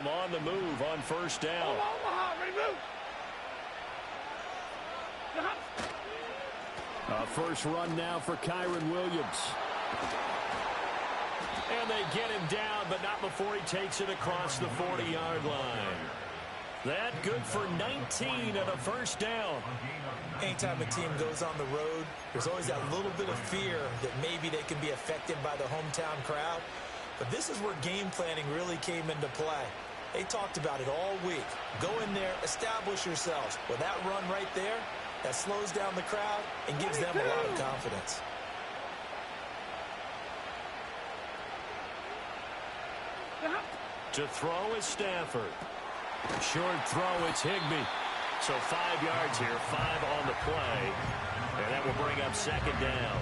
On the move on first down. A first run now for Kyren Williams. And they get him down, but not before he takes it across the 40-yard line. That good for 19 and a first down. Anytime a team goes on the road, there's always that little bit of fear that maybe they can be affected by the hometown crowd. But this is where game planning really came into play. They talked about it all week. Go in there, establish yourselves. With that run right there, that slows down the crowd and gives them a lot of confidence. To throw is Stafford. Short throw, it's Higbee. So 5 yards here, 5 on the play. And that will bring up second down.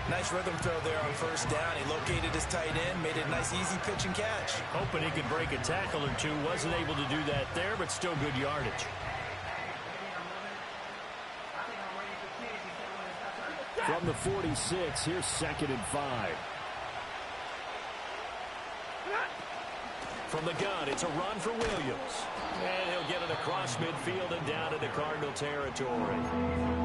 Nice rhythm throw there on first down. He located his tight end, made it a nice easy pitch and catch. Hoping he could break a tackle or two. Wasn't able to do that there, but still good yardage. From the 46, here's 2nd and 5. From the gun, it's a run for Williams. And he'll get it across midfield and down into Cardinal territory.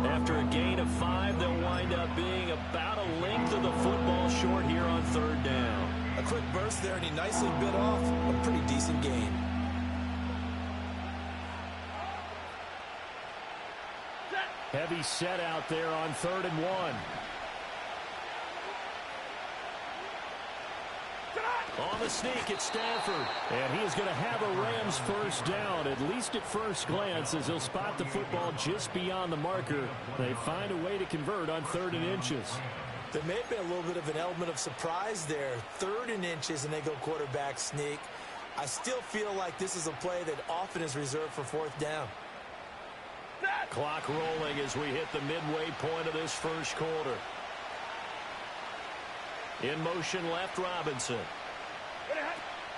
After a gain of 5, they'll wind up being about a length of the football short here on third down. A quick burst there, and he nicely bit off a pretty decent gain. Heavy set out there on 3rd and 1. On the sneak, it's Stafford. And he is going to have a Rams first down, at least at first glance, as he'll spot the football just beyond the marker. They find a way to convert on 3rd and inches. There may have been a little bit of an element of surprise there. 3rd and inches, and they go quarterback sneak. I still feel like this is a play that often is reserved for 4th down. Clock rolling as we hit the midway point of this first quarter. In motion left, Robinson.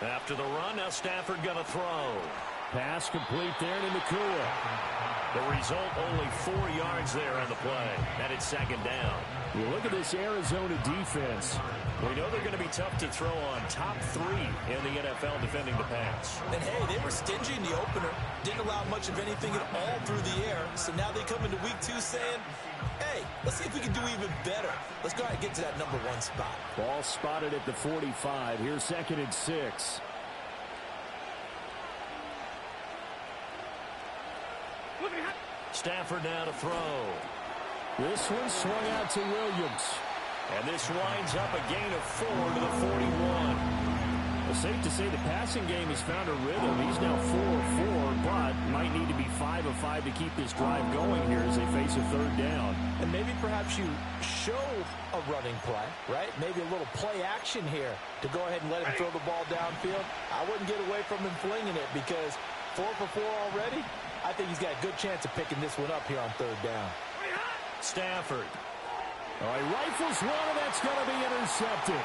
After the run, now Stafford going to throw. Pass complete there to Nakua. The result, only 4 yards there on the play. And it's 2nd down. You look at this Arizona defense. We know they're going to be tough to throw on. Top 3 in the NFL defending the pass. And, hey, they were stingy in the opener. Didn't allow much of anything at all through the air. So now they come into week 2 saying, hey, let's see if we can do even better. Let's go ahead and get to that number 1 spot. Ball spotted at the 45. Here's 2nd and 6. Stafford now to throw. This one swung out to Williams. And this winds up a gain of 4 to the 41. Well, safe to say the passing game has found a rhythm. He's now 4 of 4, but might need to be 5 of 5 to keep this drive going here as they face a 3rd down. And maybe perhaps you show a running play, right? Maybe a little play action here to go ahead and let him throw the ball downfield. I wouldn't get away from him flinging it because 4 for 4 already. I think he's got a good chance of picking this one up here on 3rd down. Stafford. Oh, he rifles one, and that's going to be intercepted.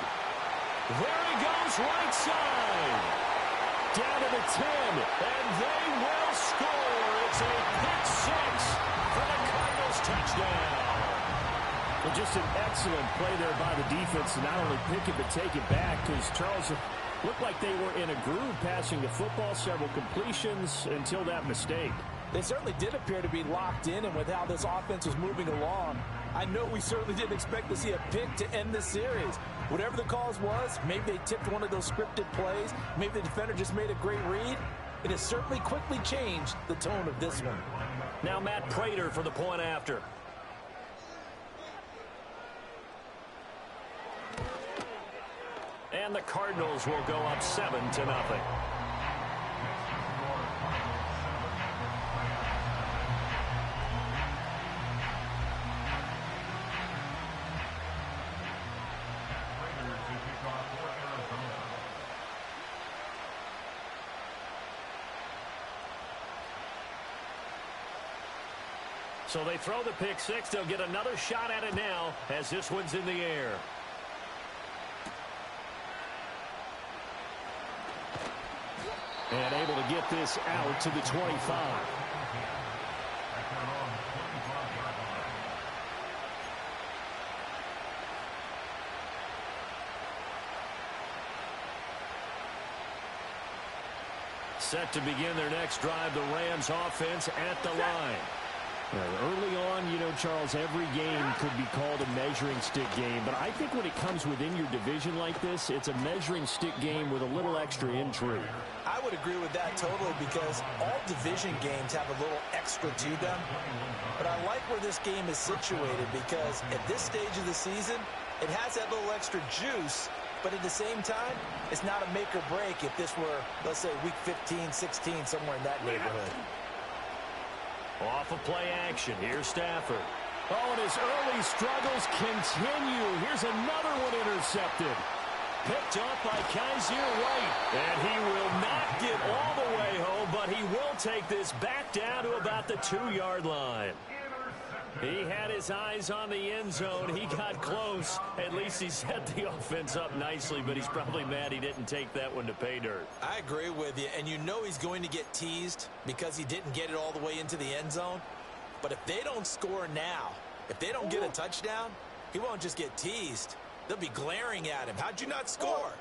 There he goes, right side. Down to the 10, and they will score. It's a pick 6 for the Cardinals touchdown. Well, just an excellent play there by the defense to not only pick it but take it back, because Charles looked like they were in a groove passing the football, several completions until that mistake. They certainly did appear to be locked in, and with how this offense was moving along, I know we certainly didn't expect to see a pick to end the series. Whatever the cause was, maybe they tipped one of those scripted plays, maybe the defender just made a great read. It has certainly quickly changed the tone of this one. Now Matt Prater for the point after. And the Cardinals will go up 7-0. So they throw the pick 6. They'll get another shot at it now as this one's in the air. And able to get this out to the 25. set to begin their next drive. The Rams offense at the line. Early on, you know, Charles, every game could be called a measuring stick game. But I think when it comes within your division like this, it's a measuring stick game with a little extra intrigue. I would agree with that totally because all division games have a little extra to them. But I like where this game is situated because at this stage of the season, it has that little extra juice. But at the same time, it's not a make or break if this were, let's say, week 15, 16, somewhere in that neighborhood. Off of play action. Here's Stafford. Oh, and his early struggles continue. Here's another one intercepted. Picked up by Kaiser White. And he will not get all the way home, but he will take this back down to about the 2-yard line. He had his eyes on the end zone. He got close. At least he set the offense up nicely, but he's probably mad he didn't take that one to pay dirt. I agree with you, and you know he's going to get teased because he didn't get it all the way into the end zone. But if they don't score now, if they don't get a touchdown, he won't just get teased. They'll be glaring at him. How'd you not score?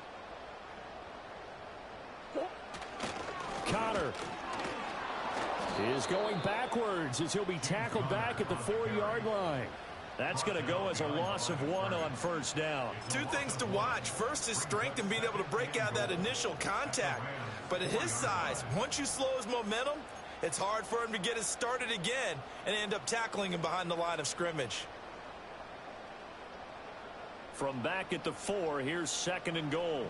Connor is going backwards as he'll be tackled back at the 4-yard line. That's going to go as a loss of 1 on first down. Two things to watch. First, his strength and being able to break out that initial contact. But at his size, once you slow his momentum, it's hard for him to get it started again and end up tackling him behind the line of scrimmage. From back at the 4, here's 2nd and goal.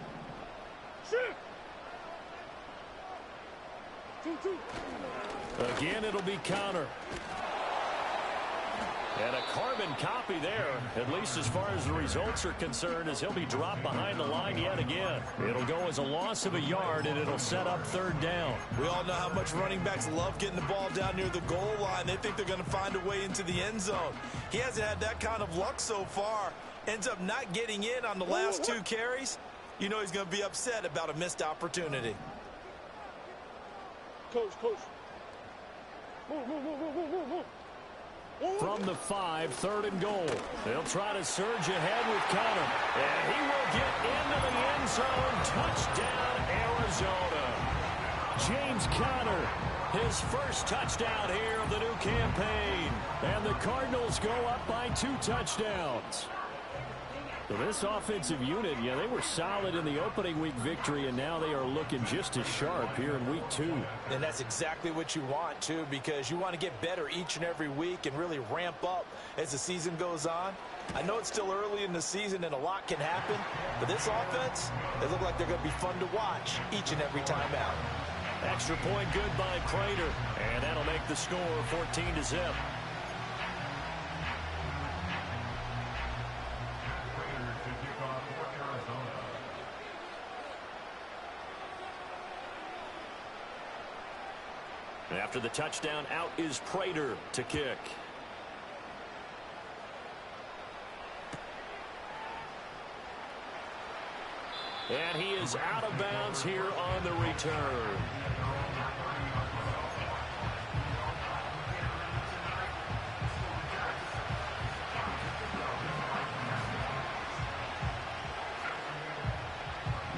Again, it'll be Connor. And a carbon copy there, at least as far as the results are concerned, as he'll be dropped behind the line yet again. It'll go as a loss of a yard, and it'll set up 3rd down. We all know how much running backs love getting the ball down near the goal line. They think they're going to find a way into the end zone. He hasn't had that kind of luck so far. Ends up not getting in on the last 2 carries. You know he's going to be upset about a missed opportunity. Coach. From the 5, 3rd and goal. They'll try to surge ahead with Connor. And he will get into the end zone. Touchdown, Arizona. James Conner, his first touchdown here of the new campaign. And the Cardinals go up by 2 touchdowns. So this offensive unit, yeah, they were solid in the opening week victory, and now they are looking just as sharp here in week 2. And that's exactly what you want, too, because you want to get better each and every week and really ramp up as the season goes on. I know it's still early in the season and a lot can happen, but this offense, they look like they're going to be fun to watch each and every time out. Extra point good by Prater, and that'll make the score 14-0. After the touchdown, out is Prater to kick. And he is out of bounds here on the return.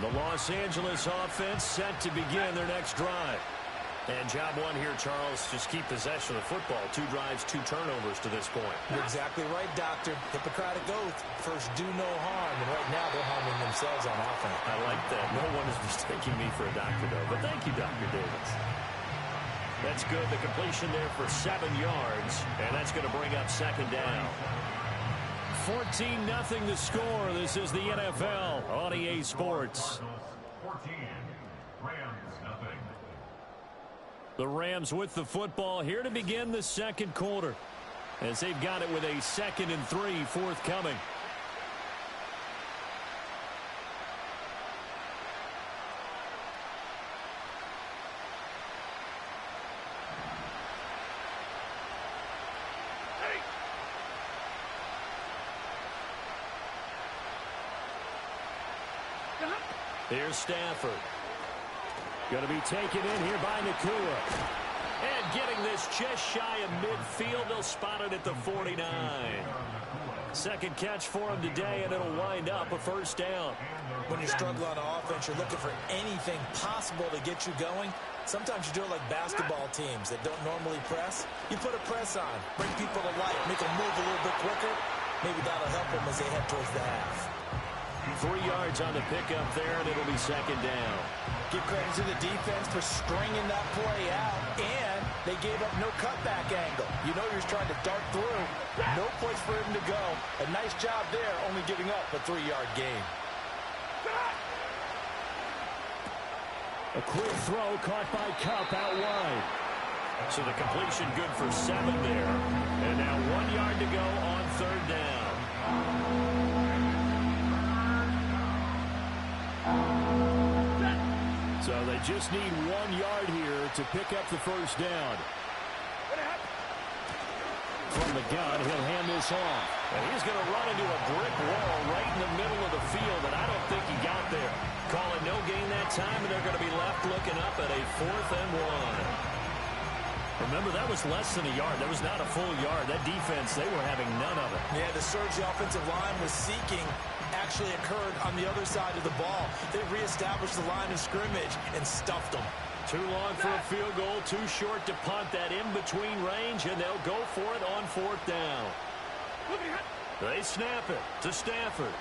The Los Angeles offense set to begin their next drive. And job 1 here, Charles, just keep possession of the football. 2 drives, 2 turnovers to this point. You're exactly right, Doctor. Hippocratic oath. First, do no harm. And right now, they're harming themselves on offense. I like that. No one is mistaking me for a doctor, though. But thank you, Dr. Davis. That's good. The completion there for 7 yards. And that's going to bring up 2nd down. 14-0 the score. This is the NFL on EA Sports. 14, Rams, nothing. The Rams with the football here to begin the 2nd quarter, as they've got it with a 2nd and 3 forthcoming. Here's Stafford. Going to be taken in here by Nakua. And getting this just shy of midfield. They'll spot it at the 49. Second catch for him today, and it'll wind up a first down. When you're struggling on offense, you're looking for anything possible to get you going. Sometimes you do it like basketball teams that don't normally press. You put a press on, bring people to life, make them move a little bit quicker. Maybe that'll help them as they head towards the half. 3 yards on the pickup there, and it'll be second down. Give credit to the defense for stringing that play out, and they gave up no cutback angle. You know you're trying to dart through. No place for him to go. A nice job there, only giving up a 3-yard gain. A quick throw caught by Kupp out wide. So the completion good for 7 there. And now 1 yard to go on third down. So they just need 1 yard here to pick up the first down. From the gun, he'll hand this off. And he's going to run into a brick wall right in the middle of the field, and I don't think he got there. Call it no gain that time, and they're going to be left looking up at a 4th and 1. Remember, that was less than a yard. That was not a full yard. That defense, they were having none of it. Yeah, the surge the offensive line was seeking actually occurred on the other side of the ball. They reestablished the line of scrimmage and stuffed them. Too long for a field goal, too short to punt. That in-between range, and they'll go for it on 4th down. They snap it to Stafford.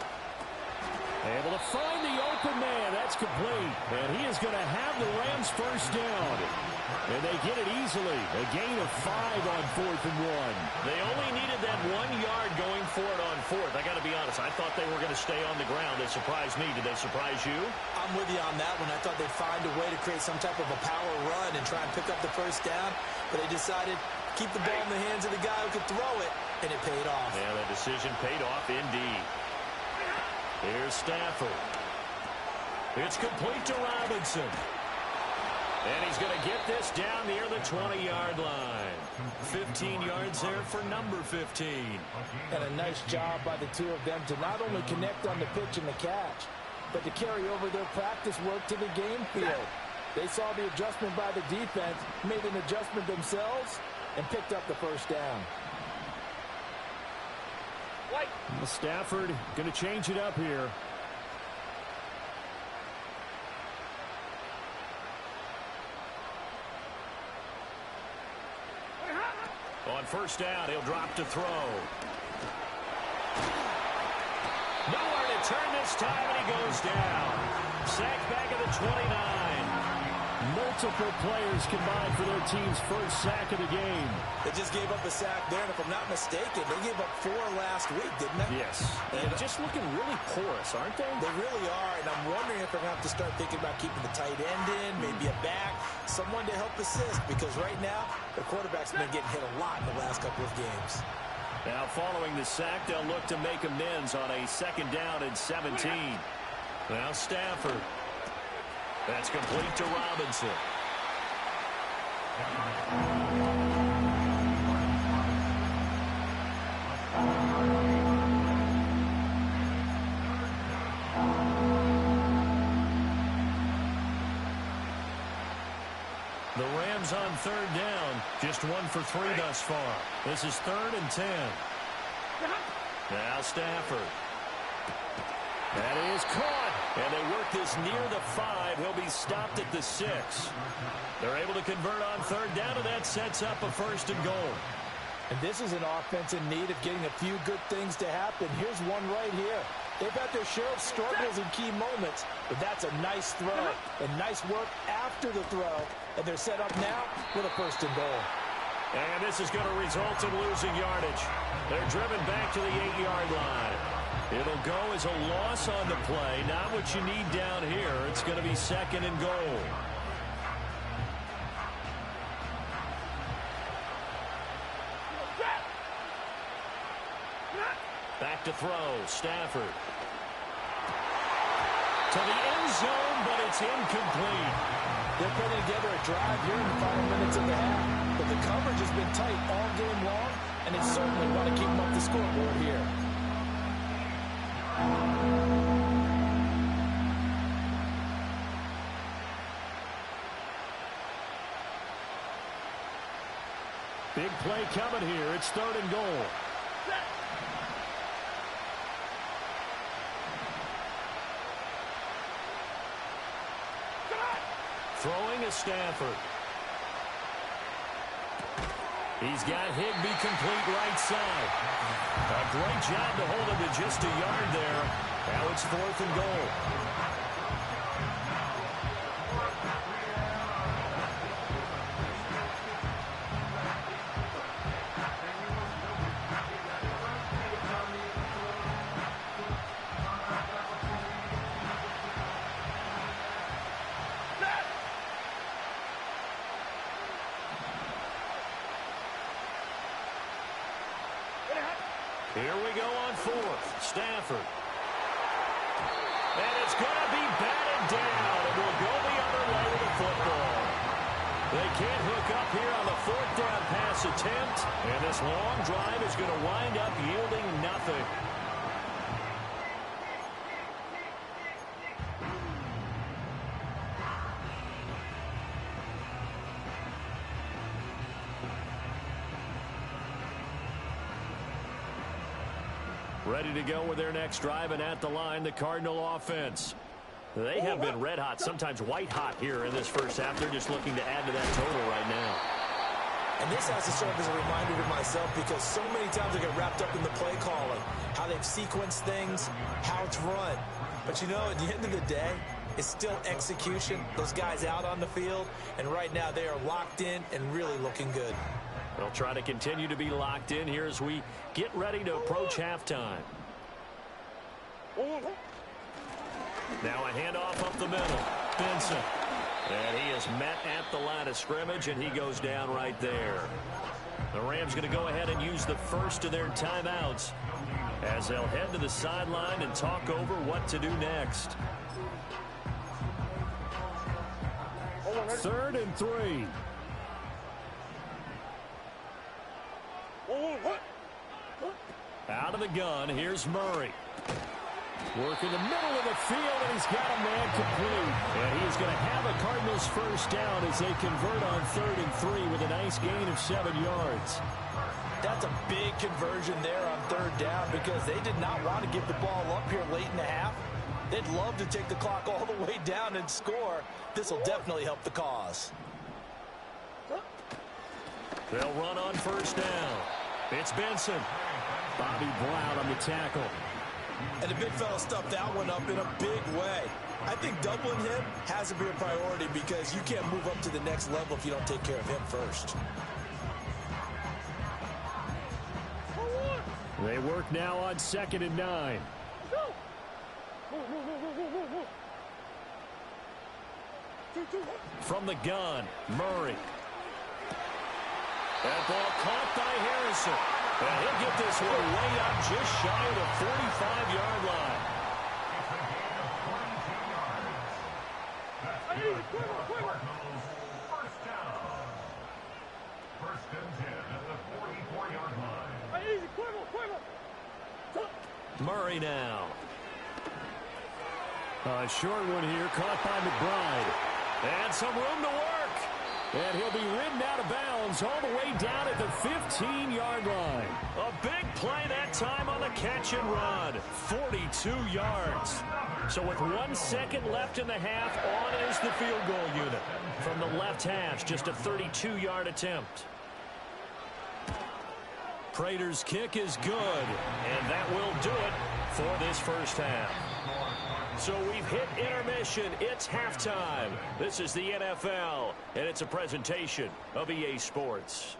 Able to find the open man. That's complete. And he is going to have the Rams first down. And they get it easily. A gain of 5 on 4th and 1. They only needed that 1 yard going for it on 4th. I got to be honest. I thought they were going to stay on the ground. It surprised me. Did they surprise you? I'm with you on that one. I thought they'd find a way to create some type of a power run and try and pick up the first down. But they decided keep the ball in the hands of the guy who could throw it. And it paid off. Yeah, that decision paid off indeed. Here's Stafford. It's complete to Robinson. And he's going to get this down near the 20-yard line. 15 yards there for number 15. And a nice job by the two of them to not only connect on the pitch and the catch, but to carry over their practice work to the game field. They saw the adjustment by the defense, made an adjustment themselves, and picked up the first down. Stafford going to change it up here. On first down, he'll drop to throw. Nowhere to turn this time, and he goes down. Sacked back at the 29. Multiple players combined for their team's first sack of the game. They just gave up a sack there, and if I'm not mistaken, they gave up 4 last week, didn't they? Yes. And just looking really porous, aren't they? They really are, and I'm wondering if they're going to have to start thinking about keeping the tight end in, maybe a back, someone to help assist, because right now, the quarterback's been getting hit a lot in the last couple of games. Now, following the sack, they'll look to make amends on a 2nd down and 17. Now, Stafford. That's complete to Robinson. The Rams on 3rd down. Just 1 for 3 thus far. This is 3rd and 10. Now Stafford. That is caught. And they work this near the 5. He'll be stopped at the 6. They're able to convert on 3rd down, and that sets up a 1st and goal. And this is an offense in need of getting a few good things to happen. Here's one right here. They've had their share of struggles in key moments, but that's a nice throw and nice work after the throw. And they're set up now with a 1st and goal. And this is going to result in losing yardage. They're driven back to the 8-yard line. It'll go as a loss on the play. Not what you need down here. It's going to be 2nd and goal. Back to throw. Stafford. To the end zone, but it's incomplete. They're putting together a drive here in the final minutes of the half. But the coverage has been tight all game long, and they certainly want to keep them up the scoreboard here. Big play coming here. It's 3rd and goal. is Stafford. He's got Higbee complete right side. A great job to hold him to just a yard there. Now it's 4th and goal. Here we go on 4th. Stafford. And it's going to be batted down. It will go the other way with the football. They can't hook up here on the 4th down pass attempt. And this long drive is going to wind up yielding nothing. Ready to go with their next drive, and at the line, the Cardinal offense. They have been red hot, sometimes white hot here in this first half. They're just looking to add to that total right now. And this has to serve as a reminder to myself because so many times I get wrapped up in the play calling, how they've sequenced things, how it's run. But, you know, at the end of the day, it's still execution. Those guys out on the field, and right now they are locked in and really looking good. They'll try to continue to be locked in here as we get ready to approach halftime. Now a handoff up the middle. Benson. And he is met at the line of scrimmage, and he goes down right there. The Rams going to go ahead and use the first of their timeouts as they'll head to the sideline and talk over what to do next. 3rd and 3. Out of the gun, here's Murray. Work in the middle of the field, and he's got a man complete. And he is going to have a Cardinals first down as they convert on 3rd and 3 with a nice gain of 7 yards. That's a big conversion there on 3rd down because they did not want to give the ball up here late in the half. They'd love to take the clock all the way down and score. This will definitely help the cause. They'll run on 1st down. It's Benson. Bobby Brown on the tackle. And the big fella stuffed that one up in a big way. I think doubling him has to be a priority because you can't move up to the next level if you don't take care of him first. They work now on 2nd and 9. From the gun, Murray. That ball caught by Harrison. And he'll get this one way up just shy of the 45-yard line. First down. 1st and 10 at the 44-yard line. Murray now. A short one here, caught by McBride. And some room to work. And he'll be ridden out of bounds all the way down at the 15-yard line. A big play that time on the catch and run. 42 yards. So with 1 second left in the half, on is the field goal unit. From the left hash, just a 32-yard attempt. Prater's kick is good, and that will do it for this first half. So we've hit intermission. It's halftime. This is the NFL, and it's a presentation of EA Sports.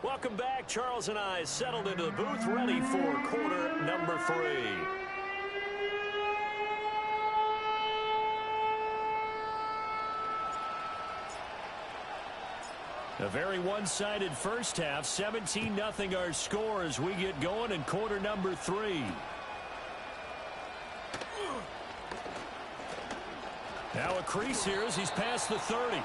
Welcome back. Charles and I settled into the booth, ready for quarter number 3. A very one-sided first half. 17-0 our score as we get going in quarter number 3. Now a crease here as he's past the 30.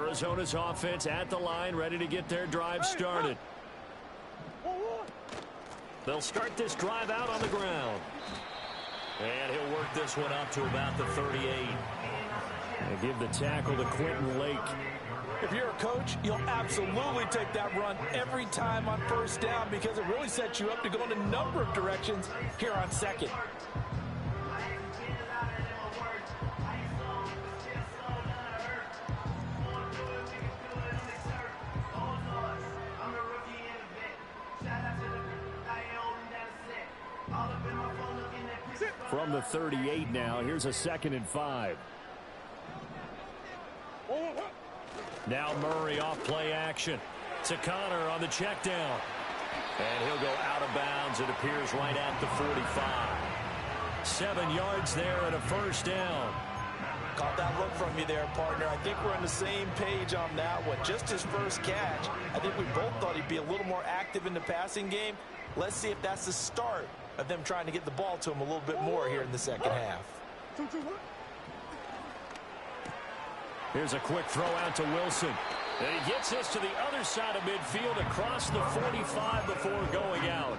Arizona's offense at the line, ready to get their drive started. They'll start this drive out on the ground. And he'll work this one up to about the 38. And give the tackle to Quentin Lake. If you're a coach, you'll absolutely take that run every time on first down because it really sets you up to go in a number of directions here on second. From the 38 now, here's a 2nd and 5. Now Murray off play action. To Connor on the check down. And he'll go out of bounds. It appears right at the 45. 7 yards there and a first down. Caught that look from you there, partner. I think we're on the same page on that one. Just his first catch. I think we both thought he'd be a little more active in the passing game. Let's see if that's the start of them trying to get the ball to him a little bit more here in the second half. Here's a quick throw out to Wilson. And he gets this to the other side of midfield across the 45 before going out.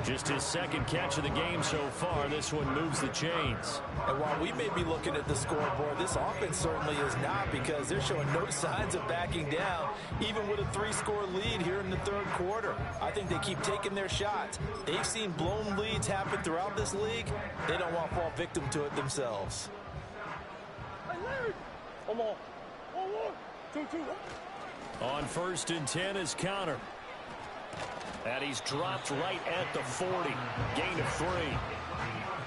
Just his 2nd catch of the game so far. This one moves the chains. And while we may be looking at the scoreboard, this offense certainly is not because they're showing no signs of backing down, even with a 3-score lead here in the third quarter. I think they keep taking their shots. They've seen blown leads happen throughout this league. They don't want to fall victim to it themselves. On 1st and 10 is Connor. And he's dropped right at the 40. Gain of 3.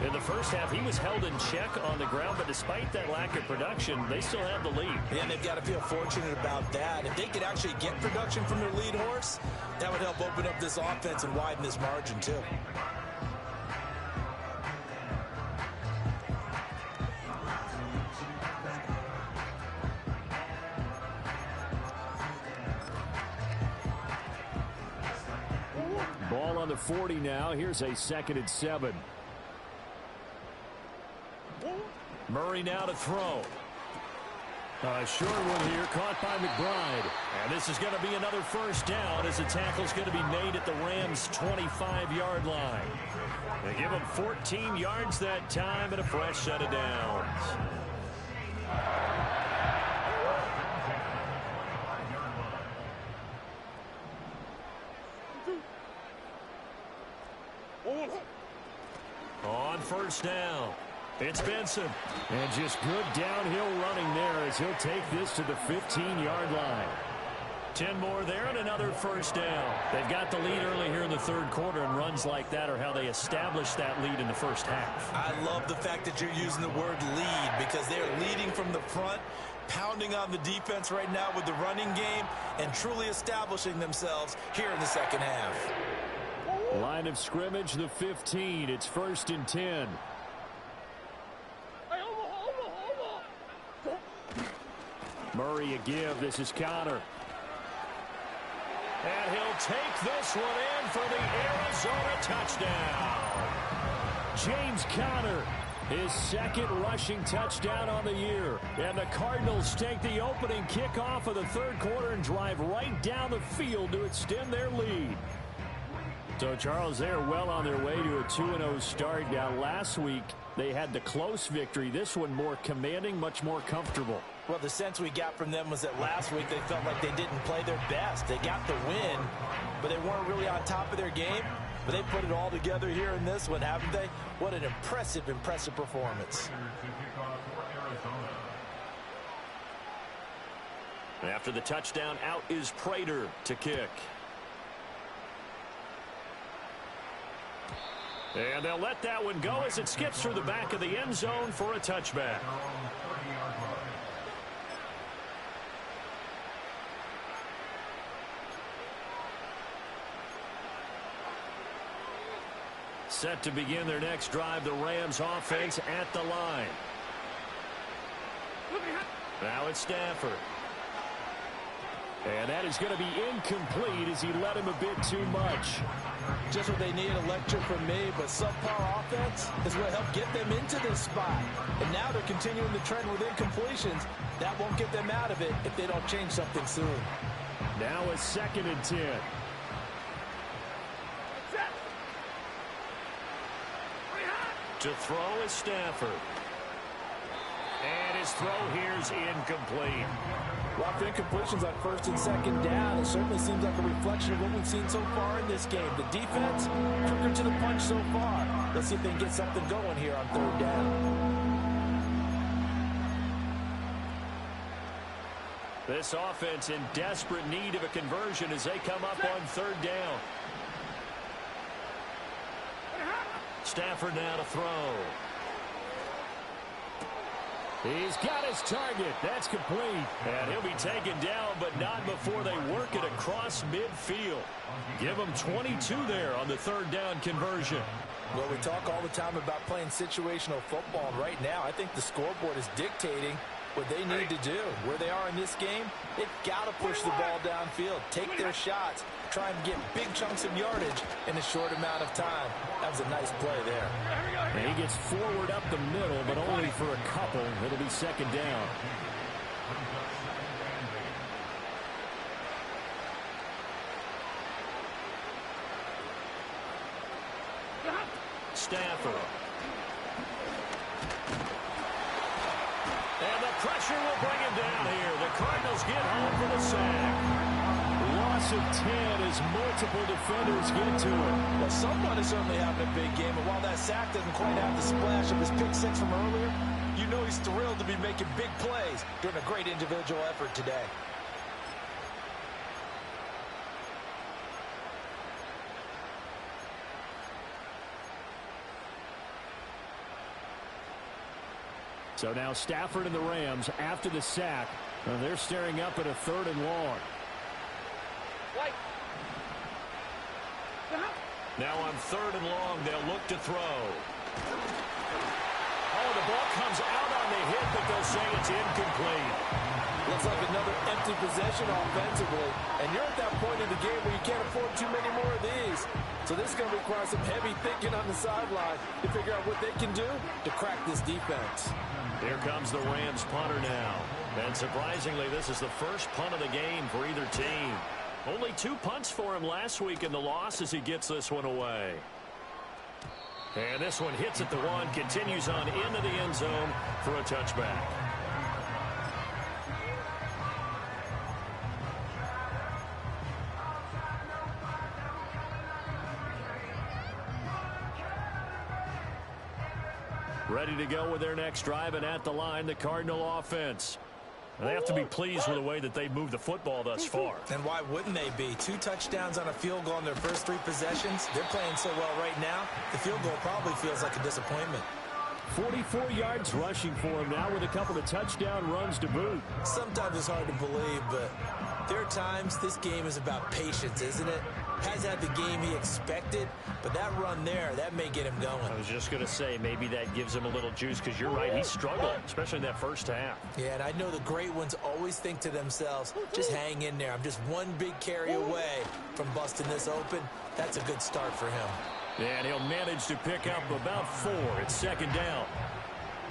In the first half, he was held in check on the ground, but despite that lack of production, they still have the lead. And they've got to feel fortunate about that. If they could actually get production from their lead horse, that would help open up this offense and widen this margin, too. Ball on the 40 now. Here's a 2nd and 7. Murray now to throw. A short one here, caught by McBride. And this is going to be another first down as the tackle's going to be made at the Rams' 25-yard line. They give them 14 yards that time and a fresh set of downs. On first down, it's Benson. And just good downhill running there as he'll take this to the 15-yard line. 10 more there and another first down. They've got the lead early here in the third quarter, and runs like that are how they establish that lead in the first half. I love the fact that you're using the word lead because they're leading from the front, pounding on the defense right now with the running game, and truly establishing themselves here in the second half. Line of scrimmage, the 15. It's 1st and 10. Murray a give. This is Connor. And he'll take this one in for the Arizona touchdown. James Conner, his 2nd rushing touchdown on the year. And the Cardinals take the opening kickoff of the third quarter and drive right down the field to extend their lead. So, Charles, they're well on their way to a 2-0 start. Now, last week, they had the close victory. This one more commanding, much more comfortable. Well, the sense we got from them was that last week they felt like they didn't play their best. They got the win, but they weren't really on top of their game. But they put it all together here in this one, haven't they? What an impressive, impressive performance. After the touchdown, out is Prater to kick. And they'll let that one go as it skips through the back of the end zone for a touchback. Set to begin their next drive, the Rams offense at the line. Now it's Stafford. And that is going to be incomplete as he led him a bit too much. Just what they need, a lecture from me, but subpar offense is what helped get them into this spot. And now they're continuing the trend with incompletions. That won't get them out of it if they don't change something soon. Now a 2nd and 10. To throw is Stafford. And his throw here is incomplete. Lots of incompletions on 1st and 2nd down. It certainly seems like a reflection of what we've seen so far in this game. The defense, quicker to the punch so far. Let's see if they can get something going here on 3rd down. This offense in desperate need of a conversion as they come up on 3rd down. Stafford now to throw. He's got his target. That's complete. And he'll be taken down, but not before they work it across midfield. Give him 22 there on the 3rd down conversion. Well, we talk all the time about playing situational football. And right now, I think the scoreboard is dictating what they need to do. Where they are in this game, they've got to push the ball downfield, take their shots, try and get big chunks of yardage in a short amount of time. That was a nice play there. And he gets forward up the middle, but only for a couple. It'll be 2nd down. Stafford. And the pressure will bring him down here. The Cardinals get home for the sack. Loss of 10 as multiple defenders get to it. Well, someone is certainly having a big game, and while that sack doesn't quite have the splash of his pick six from earlier, you know he's thrilled to be making big plays during a great individual effort today. So now Stafford and the Rams, after the sack, they're staring up at a 3rd and long. Now on 3rd and long, they'll look to throw. Oh, the ball comes out on the hit, but they'll say it's incomplete. Looks like another empty possession offensively, and you're at that point in the game where you can't afford too many more of these. So this is going to require some heavy thinking on the sideline to figure out what they can do to crack this defense. Here comes the Rams punter now. And surprisingly, this is the first punt of the game for either team. Only 2 punts for him last week in the loss as he gets this one away. And this one hits at the 1, continues on into the end zone for a touchback. Ready to go with their next drive, and at the line, the Cardinal offense. And they have to be pleased with the way that they've moved the football thus far. And why wouldn't they be? 2 touchdowns on a field goal in their first 3 possessions. They're playing so well right now, the field goal probably feels like a disappointment. 44 yards rushing for him now with a couple of touchdown runs to boot. Sometimes it's hard to believe, but there are times this game is about patience, isn't it? Has had the game he expected, but that run there, that may get him going. I was just going to say, maybe that gives him a little juice, because you're right, he struggled, especially in that first half. Yeah, and I know the great ones always think to themselves, just hang in there. I'm just one big carry away from busting this open. That's a good start for him. And he'll manage to pick up about 4. It's 2nd down.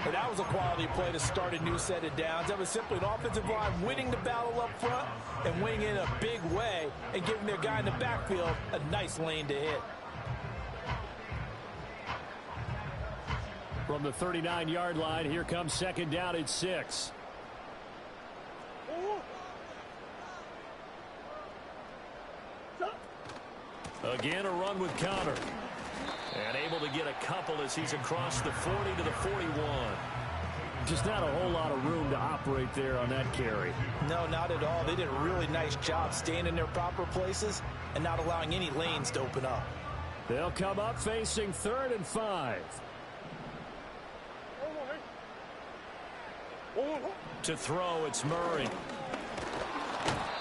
And that was a quality play to start a new set of downs. That was simply an offensive line winning the battle up front and winning in a big way and giving their guy in the backfield a nice lane to hit. From the 39-yard line, here comes 2nd down at 6. Again, a run with Conner. And able to get a couple as he's across the 40 to the 41. Just not a whole lot of room to operate there on that carry. No, not at all. They did a really nice job staying in their proper places and not allowing any lanes to open up. They'll come up facing 3rd and 5. To throw, it's Murray.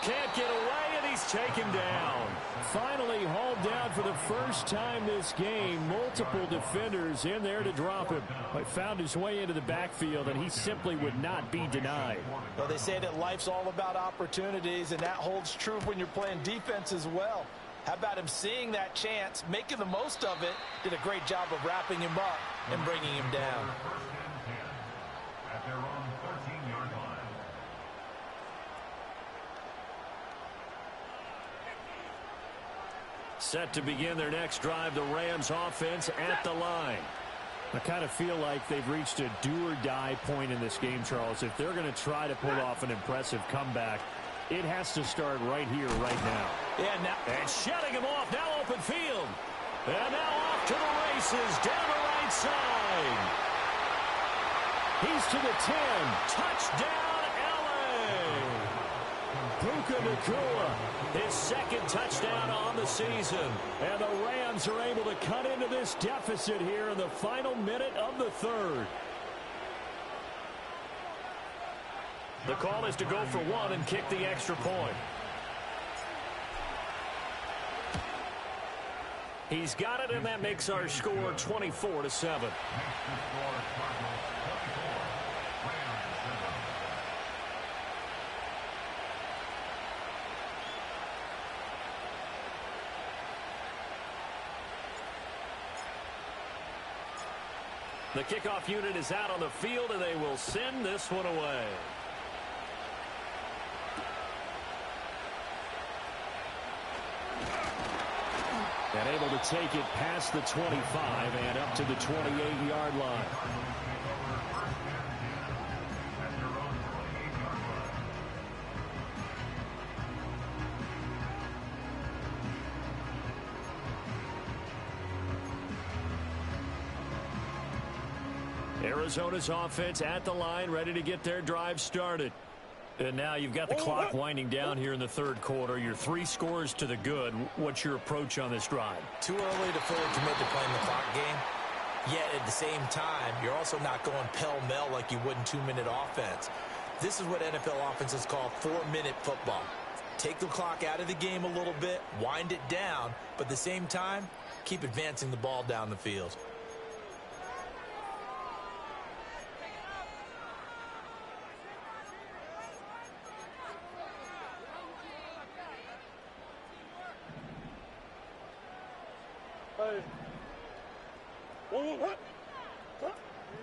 Can't get away, and he's take him down. Finally hauled down for the first time this game. Multiple defenders in there to drop him. But found his way into the backfield, and he simply would not be denied. Well, they say that life's all about opportunities, and that holds true when you're playing defense as well. How about him seeing that chance, making the most of it, did a great job of wrapping him up and bringing him down. At their own 13-yard line. Set to begin their next drive, the Rams offense at the line. I kind of feel like they've reached a do-or-die point in this game, Charles. If they're going to try to pull off an impressive comeback, it has to start right here, right now. And shutting him off, now open field. And now off to the races, down the right side. He's to the 10. Touchdown, L.A. Puka Nacua, His second touchdown on the season. and the Rams are able to cut into this deficit here in the final minute of the third. The call is to go for one and kick the extra point. He's got it, and that makes our score 24-7. The kickoff unit is out on the field, and they will send this one away. And able to take it past the 25 and up to the 28-yard line. Arizona's offense at the line, ready to get their drive started. And now you've got the clock winding down here in the third quarter. You're 3 scores to the good. What's your approach on this drive? Too early to fully commit to playing the clock game. Yet at the same time, you're also not going pell-mell like you would in 2-minute offense. This is what NFL offenses call 4-minute football. Take the clock out of the game a little bit, wind it down, but at the same time, keep advancing the ball down the field.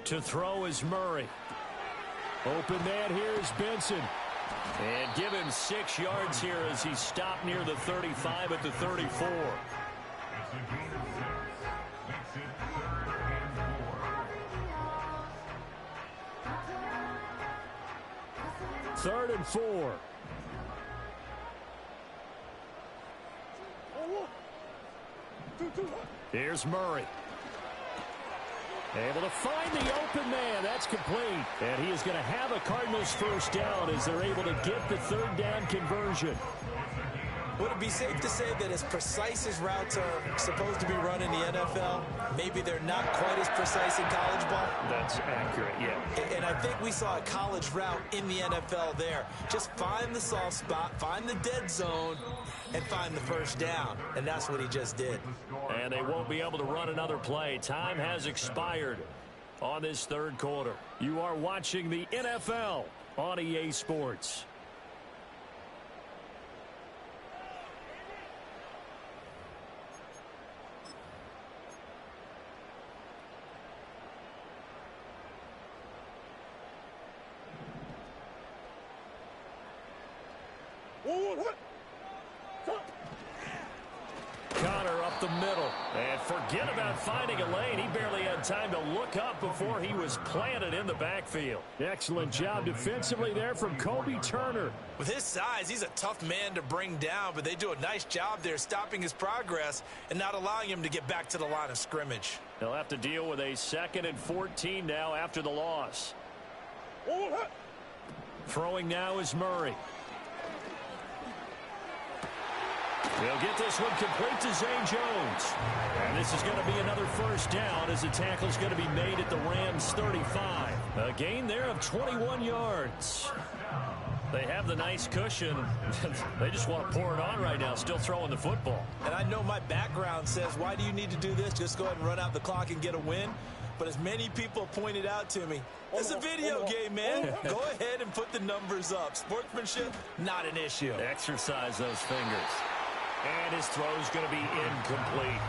To throw is Murray. Open man here is Benson. And give him 6 yards here as he stopped near the 35 at the 34. It's a gain of 6. Makes it 3rd and 4. 3rd and 4. Here's Murray. Able to find the open man. That's complete. And he is going to have a Cardinals first down as they're able to get the 3rd down conversion. Would it be safe to say that as precise as routes are supposed to be run in the NFL, maybe they're not quite as precise in college ball? That's accurate, yeah. And I think we saw a college route in the NFL there. Just find the soft spot, find the dead zone, and find the first down. And that's what he just did. And they won't be able to run another play. Time has expired on this third quarter. You are watching the NFL on EA Sports. Connor up the middle. And forget about finding a lane. He barely had time to look up before he was planted in the backfield. Excellent job defensively there from Kobe Turner. With his size, he's a tough man to bring down, but they do a nice job there stopping his progress and not allowing him to get back to the line of scrimmage. They'll have to deal with a 2nd and 14 now after the loss. Throwing now is Murray. They'll get this one complete to Zay Jones. And this is going to be another first down as the tackle's going to be made at the Rams 35. A gain there of 21 yards. They have the nice cushion. They just want to pour it on right now, still throwing the football. And I know my background says, why do you need to do this? Just go ahead and run out the clock and get a win. But as many people pointed out to me, it's a video game, man. Go ahead and put the numbers up. Sportsmanship, not an issue. Exercise those fingers. And his throw is going to be incomplete.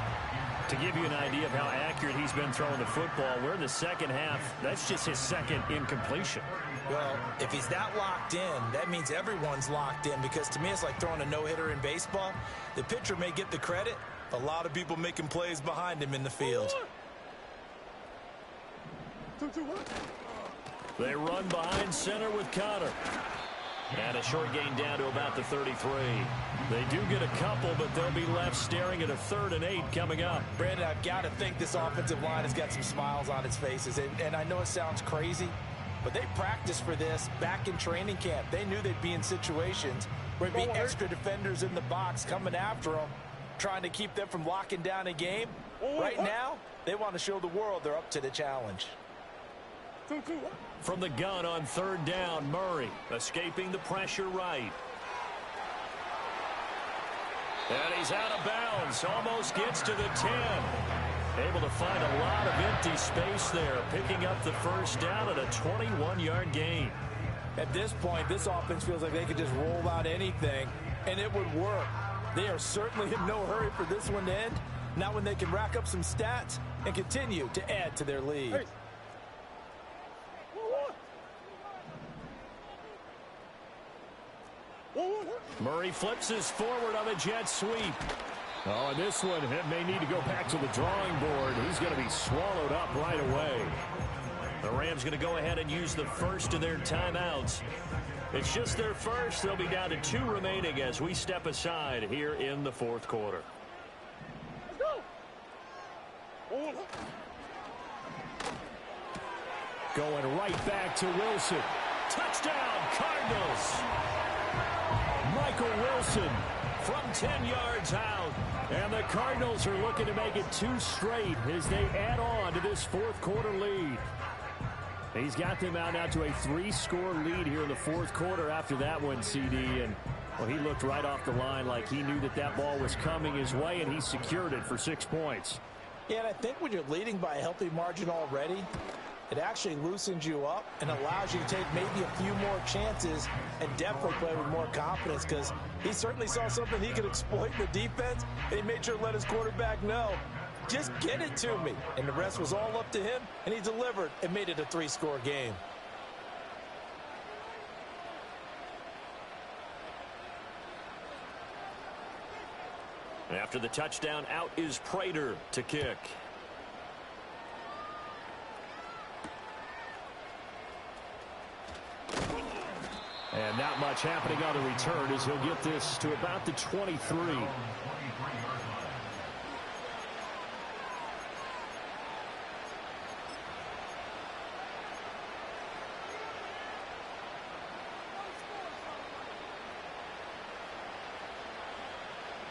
To give you an idea of how accurate he's been throwing the football, we're in the second half. That's just his second incompletion. Well, if he's that locked in, that means everyone's locked in, because to me it's like throwing a no-hitter in baseball. The pitcher may get the credit, a lot of people making plays behind him in the field. They run behind center with Connor. And a short gain down to about the 33. They do get a couple, but they'll be left staring at a 3rd and 8 coming up. Brandon, I've got to think this offensive line has got some smiles on its faces. And I know it sounds crazy, but they practiced for this back in training camp. They knew they'd be in situations where there'd be extra defenders in the box coming after them, trying to keep them from locking down a game. Right now, they want to show the world they're up to the challenge. From the gun on 3rd down, Murray escaping the pressure right. And he's out of bounds, almost gets to the 10. Able to find a lot of empty space there, picking up the first down at a 21-yard gain. At this point, this offense feels like they could just roll out anything, and it would work. They are certainly in no hurry for this one to end. Now when they can rack up some stats and continue to add to their lead. Hey. Murray flips his forward on the jet sweep. Oh, and this one may need to go back to the drawing board. He's going to be swallowed up right away. The Rams going to go ahead and use the first of their timeouts. It's just their first. They'll be down to 2 remaining as we step aside here in the 4th quarter. Going right back to Wilson. Touchdown, Cardinals. Michael Wilson from 10 yards out. And the Cardinals are looking to make it 2 straight as they add on to this 4th quarter lead. He's got them out now to a 3-score lead here in the 4th quarter after that one, CD. And, well, he looked right off the line like he knew that that ball was coming his way, and he secured it for 6 points. Yeah, and I think when you're leading by a healthy margin already, it actually loosens you up and allows you to take maybe a few more chances and definitely play with more confidence, because he certainly saw something he could exploit in the defense, and he made sure to let his quarterback know, just get it to me. And the rest was all up to him, and he delivered and made it a 3-score game. After the touchdown, out is Prater to kick. And not much happening on the return as he'll get this to about the 23.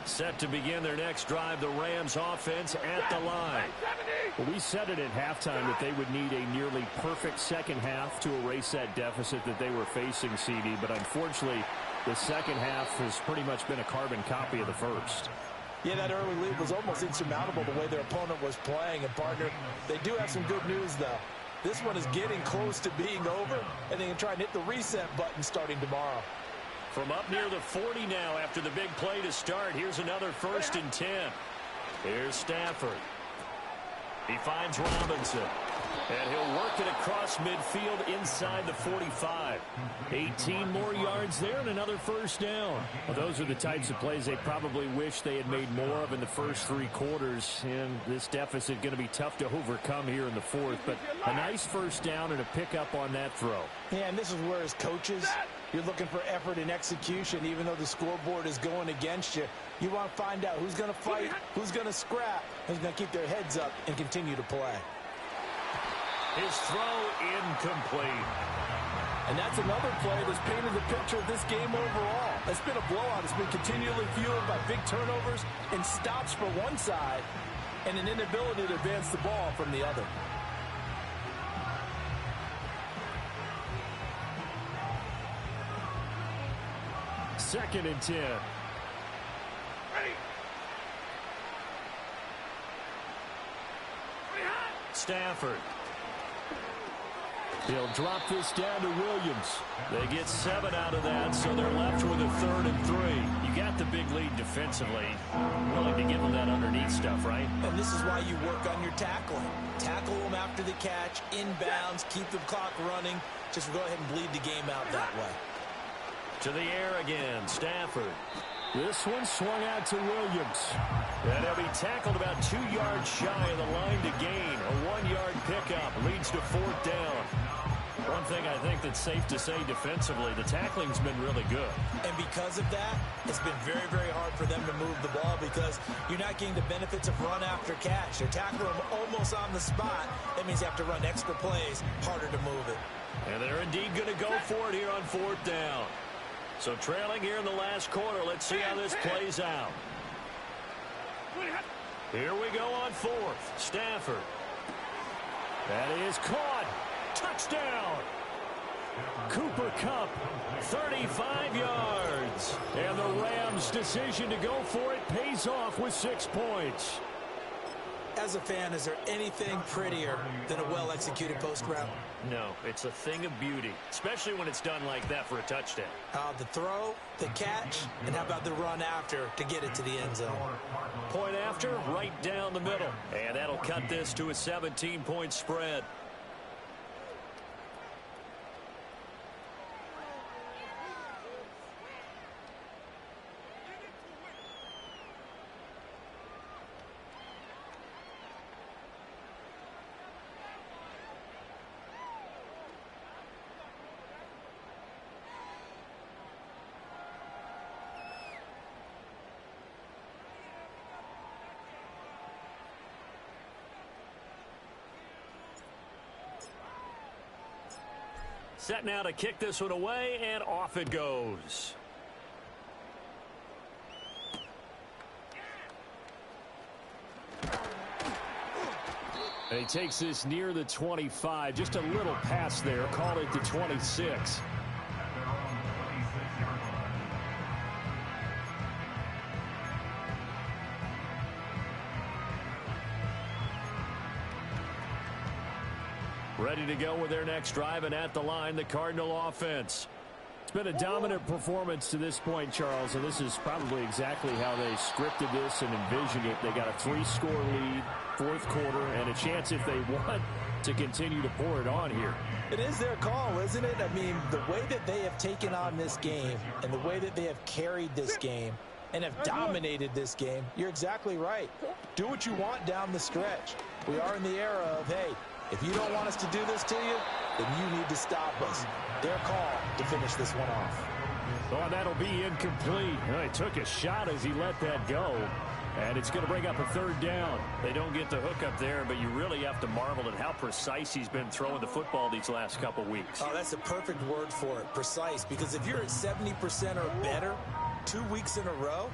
Set to begin their next drive, the Rams offense at the line. Well, we said it at halftime that they would need a nearly perfect second half to erase that deficit that they were facing, CD. But unfortunately, the second half has pretty much been a carbon copy of the first. Yeah, that early lead was almost insurmountable the way their opponent was playing. And, partner, they do have some good news, though. This one is getting close to being over, and they can try and hit the reset button starting tomorrow. From up near the 40 now after the big play to start. Here's another 1st and 10. Here's Stafford. He finds Robinson. And he'll work it across midfield inside the 45. 18 more yards there and another 1st down. Well, those are the types of plays they probably wish they had made more of in the first 3 quarters. And this deficit going to be tough to overcome here in the 4th. But a nice 1st down and a pickup on that throw. Yeah, and this is where as coaches, you're looking for effort and execution. Even though the scoreboard is going against you, you want to find out who's going to fight, who's going to scrap, who's going to keep their heads up and continue to play. His throw incomplete. And that's another play that's painted the picture of this game overall. It's been a blowout. It's been continually fueled by big turnovers and stops for one side and an inability to advance the ball from the other. 2nd and 10. Stafford. He'll drop this down to Williams. They get 7 out of that, so they're left with a 3rd and 3. You got the big lead defensively. Willing to give them that underneath stuff, right? And this is why you work on your tackling. Tackle them after the catch, inbounds, keep the clock running. Just go ahead and bleed the game out that way. To the air again, Stafford. This one swung out to Williams. And he'll be tackled about 2 yards shy of the line to gain. A 1-yard pickup leads to 4th down. One thing I think that's safe to say defensively, the tackling's been really good. And because of that, it's been very, very hard for them to move the ball because you're not getting the benefits of run after catch. They're tackling them almost on the spot. That means you have to run extra plays, harder to move it. And they're indeed going to go for it here on 4th down. So trailing here in the last quarter, let's see how this plays out. Here we go on 4th. Stafford. That is caught. Touchdown. Cooper Kupp, 35 yards. And the Rams' decision to go for it pays off with 6 points. As a fan, is there anything prettier than a well-executed post route? No, it's a thing of beauty, especially when it's done like that for a touchdown. The throw, the catch, and how about the run after to get it to the end zone? Point after, right down the middle. And that'll cut this to a 17-point spread. Set now to kick this one away, and off it goes. And he takes this near the 25. Just a little pass there. Call it the 26. Ready to go with their next drive, and at the line, the Cardinal offense. It's been a dominant performance to this point, Charles, and this is probably exactly how they scripted this and envisioned it. They got a 3-score lead, 4th quarter, and a chance, if they want, to continue to pour it on here. It is their call, isn't it? I mean, the way that they have taken on this game and the way that they have carried this game and have dominated this game, you're exactly right. Do what you want down the stretch. We are in the era of, hey, if you don't want us to do this to you, then you need to stop us. Their call to finish this one off. Oh, that'll be incomplete. Well, he took a shot as he let that go. And it's going to bring up a 3rd down. They don't get the hook up there, but you really have to marvel at how precise he's been throwing the football these last couple weeks. Oh, that's a perfect word for it, precise. Because if you're at 70% or better 2 weeks in a row,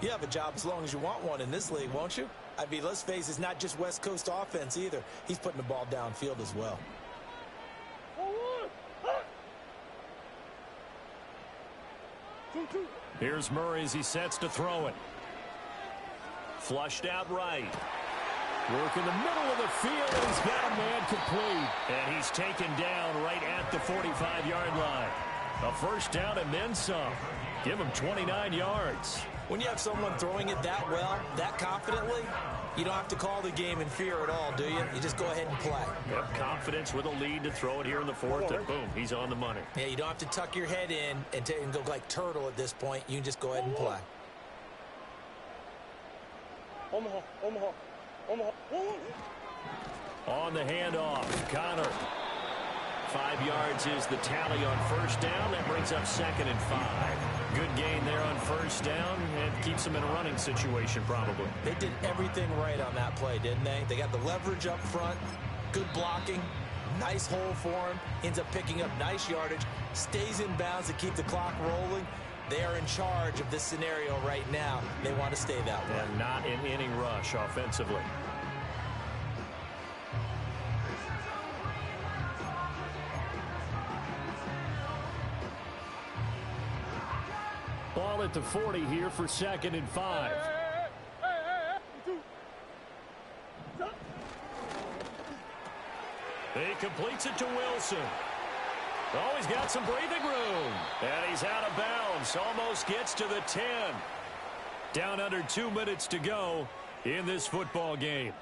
you have a job as long as you want one in this league, won't you? I mean, let's face it, it's not just West Coast offense either. He's putting the ball downfield as well. Here's Murray as he sets to throw it. Flushed out right. Work in the middle of the field, and he's got a man complete. And he's taken down right at the 45-yard line. A 1st down and then some. Give him 29 yards. When you have someone throwing it that well, that confidently, you don't have to call the game in fear at all, do you? You just go ahead and play. Yep, confidence with a lead to throw it here in the 4th, and boom, he's on the money. Yeah, you don't have to tuck your head in and go like turtle at this point. You can just go ahead and play. On the handoff, Connor. 5 yards is the tally on 1st down. That brings up 2nd and 5. Good gain there on 1st down and keeps them in a running situation probably. They did everything right on that play, didn't they? They got the leverage up front, good blocking, nice hole for him, ends up picking up nice yardage, stays in bounds to keep the clock rolling. They are in charge of this scenario right now. They want to stay that way. And not an inning rush offensively. at the 40 here for 2nd and 5. He completes it to Wilson. Oh, he's got some breathing room. And he's out of bounds. Almost gets to the 10. Down under 2 minutes to go in this football game.